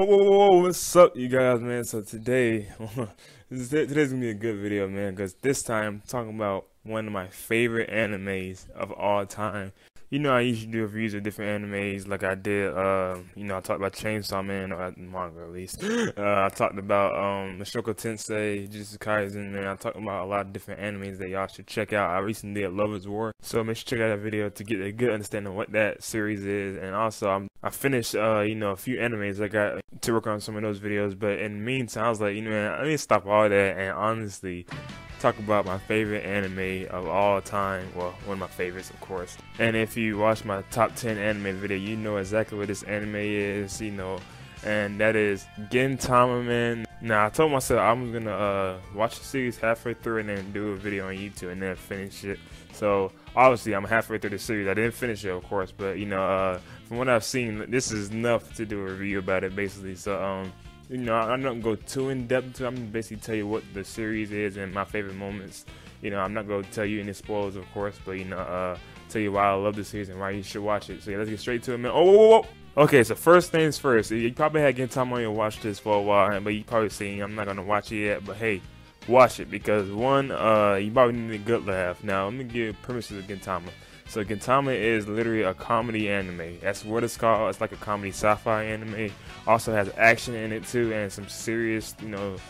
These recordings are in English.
Oh, whoa, whoa, whoa, what's up, you guys, man? So today, today's gonna be a good video, man, because this time I'm talking about one of my favorite animes of all time. You know, I usually do reviews of different animes, like I did. I talked about Chainsaw Man, or manga at least. I talked about Mushoku Tensei, Jujutsu Kaisen, man. I talked about a lot of different animes that y'all should check out. I recently did Lovers War, so make sure to check out that video to get a good understanding of what that series is. And also, I finished a few animes. I got to work on some of those videos, but in the meantime, I was like, man, I need to stop all that and honestly talk about my favorite anime of all time. Well, one of my favorites, of course. And if you watch my top 10 anime video, you know exactly what this anime is, and that is Gintama, man. Now, I told myself I was gonna watch the series halfway through and then do a video on YouTube and then finish it. So obviously I'm halfway through the series. I didn't finish it, of course, but from what I've seen, this is enough to do a review about it, basically. So I'm not gonna go too in depth into it. I'm gonna basically tell you what the series is and my favorite moments. I'm not gonna tell you any spoilers, of course, but tell you why I love the series and why you should watch it. So yeah, let's get straight to it, man. Oh, whoa, whoa, whoa. Okay, so first things first. You probably had Gintama on your watch list for a while, but you probably seen I'm not gonna watch it yet. But hey, watch it because one, you probably need a good laugh. Now let me give premises of Gintama. So Gintama is literally a comedy anime. That's what it's called. It's like a comedy sci-fi anime. Also has action in it too, and some serious,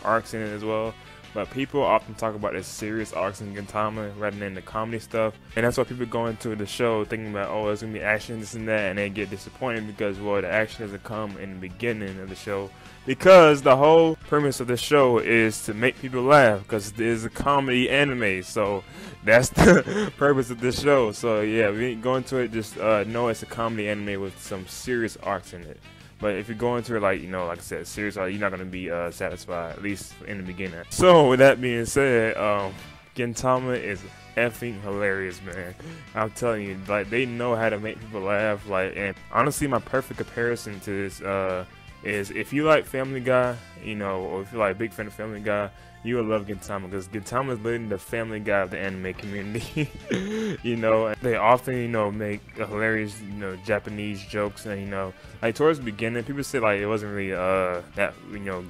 arcs in it as well. But people often talk about the serious arcs in Gintama rather than the comedy stuff. And that's why people go into the show thinking about, oh, it's going to be action, this and that, and they get disappointed because, well, the action doesn't come in the beginning of the show. Because the whole premise of the show is to make people laugh, because it is a comedy anime. So that's the purpose of this show. So yeah, we go into it, just know it's a comedy anime with some serious arcs in it. But if you go into it like I said, serious, you're not gonna be satisfied, at least in the beginning. So with that being said, Gintama is effing hilarious, man. I'm telling you, like, they know how to make people laugh. And honestly, my perfect comparison to this is if you like Family Guy, or if you're like a big fan of Family Guy, you will love Gintama, because Gintama is literally the Family Guy of the anime community. They often, make hilarious, Japanese jokes, and like towards the beginning, people say like it wasn't really that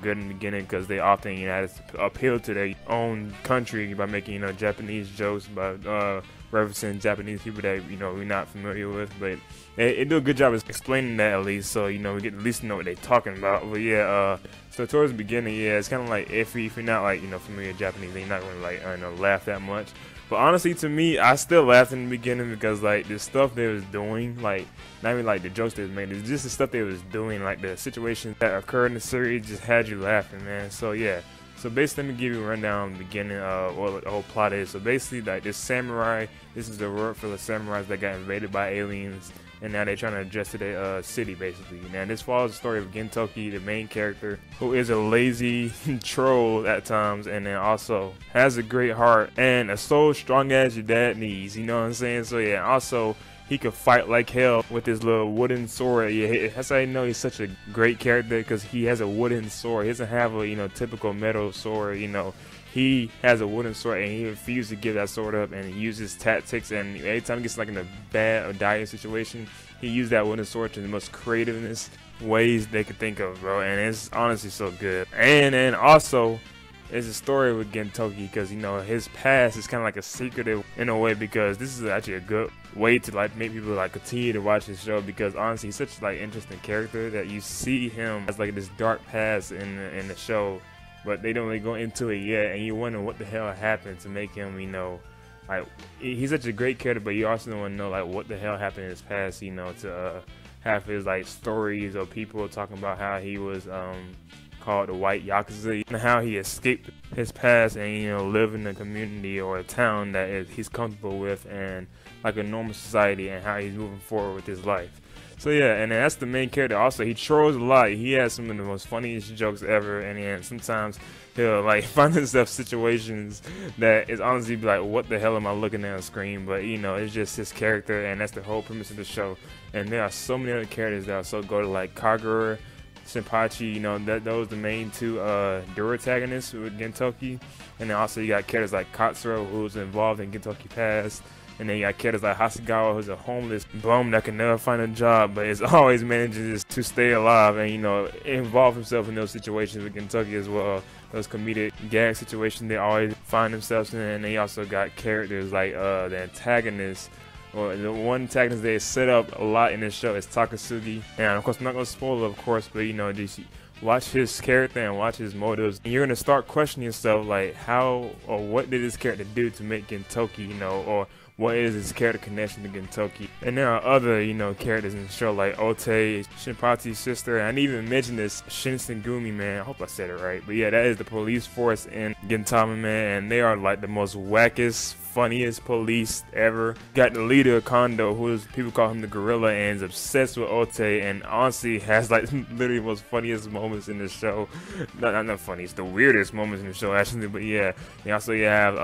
good in the beginning, because they often had to appeal to their own country by making Japanese jokes about referencing Japanese people that we're not familiar with, but they do a good job of explaining that, at least, so we get at least know what they're talking about. But yeah, so towards the beginning, yeah, it's kind of like if you're not like familiar with Japanese, then you're not gonna like laugh that much. But honestly, to me, I still laughed in the beginning, because like the stuff they was doing, like not even like the jokes they was making, it's just the stuff they was doing, like the situations that occurred in the series just had you laughing, man. So yeah. So basically, let me give you a rundown of the beginning of what the whole plot is. So basically, like this samurai, this is the world full of samurais that got invaded by aliens, and now they're trying to address to their city, basically. Now this follows the story of Gintoki, the main character, who is a lazy troll at times, and then also has a great heart and a soul strong as your dad needs. You know what I'm saying? So yeah, also he could fight like hell with his little wooden sword. Yeah, that's how you know he's such a great character, because he has a wooden sword. He doesn't have a typical metal sword. He has a wooden sword, and he refuses to give that sword up, and he uses tactics. And every time he gets like in a bad or dire situation, he uses that wooden sword to the most creativeness ways they could think of, bro. And it's honestly so good. And then also, it's a story with Gintoki, because his past is kind of like a secretive in a way, because this is actually a good way to like make people like continue to watch this show, because honestly he's such like interesting character that you see him as like this dark past in the show, but they don't really go into it yet, and you wonder what the hell happened to make him like he's such a great character, but you also don't want to know like what the hell happened in his past, to have his like stories of people talking about how he was called the White Yakuza, and how he escaped his past and live in a community or a town that he's comfortable with and like a normal society, and how he's moving forward with his life. So yeah, and that's the main character. Also, he trolls a lot. He has some of the most funniest jokes ever, and then sometimes he'll like find himself situations that is honestly be like, what the hell am I looking at on the screen? But it's just his character, and that's the whole premise of the show. And there are so many other characters that are so good, like Kagura, Senpachi, those the main two dual antagonists with Gintoki. And then also you got characters like Katsuro, who's involved in Gintoki past, And then you got characters like Hasegawa, who's a homeless bum that can never find a job, but is always managing just to stay alive and, you know, involve himself in those situations with Kentucky as well. Those comedic gag situations they always find themselves in. And they also got characters like the antagonist, or the one antagonist they set up a lot in this show is Takasugi. And of course, I'm not going to spoil it, of course, but you know, just watch his character and watch his motives, and you're going to start questioning yourself, like how or what did this character do to make Gintoki, you know, or what is his character connection to Gintoki. And there are other, you know, characters in the show like Ote, Shinpachi's sister, and I didn't even mention this Shinsengumi, man. I hope I said it right, but yeah, that is the police force in Gintama, man, and they are like the most wackest, funniest police ever. Got the leader Kondo, who is, people call him the gorilla, and is obsessed with Ote, and honestly has like literally the most funniest moments in the show. Not funniest, the weirdest moments in the show actually, but yeah. And also you have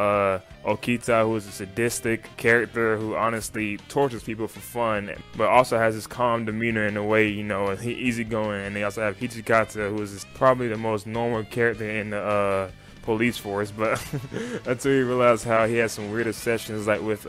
Okita, who is a sadistic character who honestly tortures people for fun, but also has this calm demeanor in a way, you know, he easygoing. And they also have Hichikata, who is probably the most normal character in the police force, but until you realize how he has some weird obsessions, like with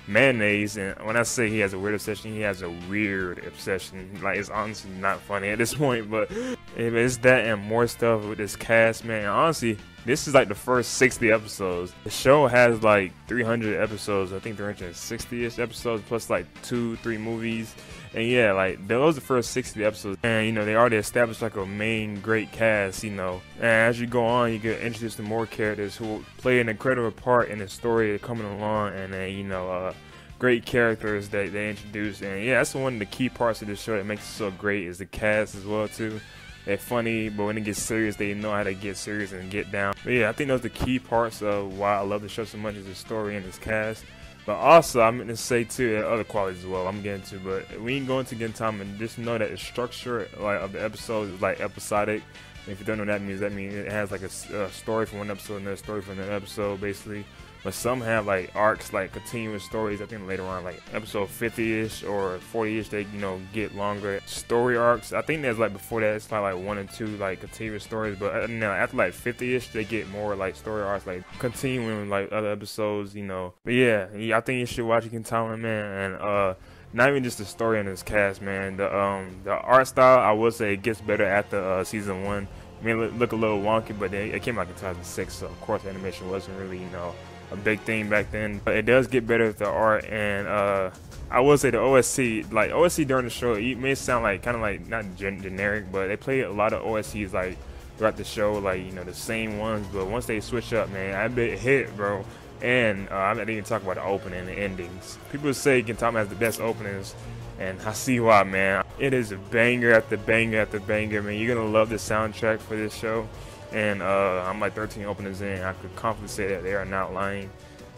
mayonnaise. And when I say he has a weird obsession, he has a weird obsession. Like, it's honestly not funny at this point, but it's that and more stuff with this cast, man. And honestly, this is like the first 60 episodes. The show has like 300 episodes, I think 360-ish episodes, plus like 2-3 movies. And yeah, like those are the first 60 episodes, and you know, they already established like a main great cast, you know. And as you go on, you get introduced to more characters who play an incredible part in the story coming along, and then, you know, great characters that they introduce. And yeah, that's one of the key parts of the show that makes it so great, is the cast as well too. They're funny, but when it gets serious, they know how to get serious and get down. But yeah, I think those are the key parts of why I love the show so much, is the story and its cast. But also, I'm going to say too, there are other qualities as well I'm getting to, but we ain't going to Gintama, just know that the structure like of the episodes is like episodic. If you don't know what that means it has like a story from one episode, another story from another episode, basically. But some have like arcs, like continuous stories. I think later on, like episode 50-ish or 40-ish, they, you know, get longer story arcs. I think there's like before that, it's probably like 1 and 2 like continuous stories. But you know, after like 50-ish, they get more like story arcs, like continuing like other episodes, you know. But yeah, I think you should watch Gintama, man. And not even just the story and its cast, man. The art style, I will say, it gets better after season 1. I mean, it look a little wonky, but it came out in 2006, so of course animation wasn't really, you know, a big thing back then. But it does get better with the art. And I will say the OST, like OST during the show, it may sound like kind of like not generic, but they play a lot of OSTs like throughout the show, like, you know, the same ones. But once they switch up, man, I bet it hit, bro. And I'm not even talking about the opening and the endings. People say Gintama has the best openings, and I see why, man. It is a banger after banger after banger, man. You're gonna love the soundtrack for this show. And I'm like 13 openings in, I could confidently say that they are not lying.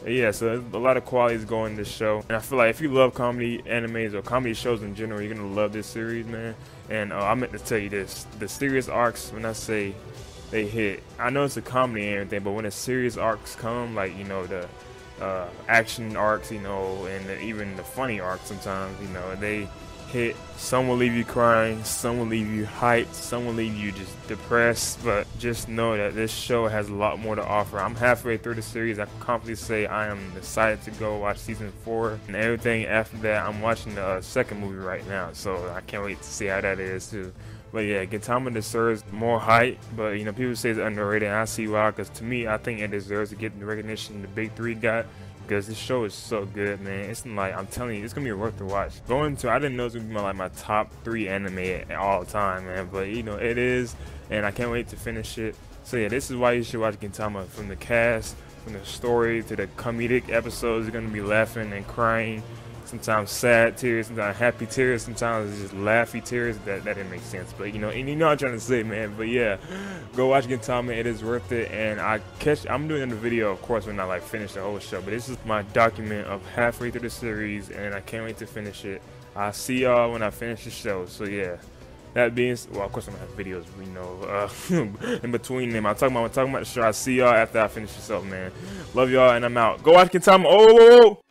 Yeah, so there's a lot of qualities going in this show, and I feel like if you love comedy animes or comedy shows in general, you're gonna love this series, man. And I meant to tell you this: the serious arcs, when I say they hit, I know it's a comedy and everything, but when the serious arcs come, like, you know, the action arcs, you know, and even the funny arcs, sometimes, you know, they hit. Some will leave you crying, some will leave you hyped, some will leave you just depressed. But just know that this show has a lot more to offer. I'm halfway through the series. I can confidently say I am excited to go watch season 4 and everything after that. I'm watching the second movie right now, so I can't wait to see how that is too. But yeah, Gintama deserves more hype, but you know, people say it's underrated, and I see why, because to me, I think it deserves to get the recognition the big 3 got, because this show is so good, man. It's like, I'm telling you, it's gonna be worth the watch. Going to, I didn't know it was gonna be like my top 3 anime at all time, man, but you know, it is, and I can't wait to finish it. So yeah, this is why you should watch Gintama. From the cast, from the story, to the comedic episodes, you're gonna be laughing and crying. Sometimes sad tears, sometimes happy tears, sometimes it's just laughy tears. That didn't make sense, but you know, and you know what I'm trying to say, man. But yeah, go watch Gintama, it is worth it. And I'm doing another video, of course, when I like finish the whole show, but this is my document of halfway through the series, and I can't wait to finish it. I'll see y'all when I finish the show. So yeah, that being, well, of course I'm gonna have videos, you know, in between them. I'm talking about the show. I'll see y'all after I finish this up, man. Love y'all, and I'm out. Go watch Gintama. Oh!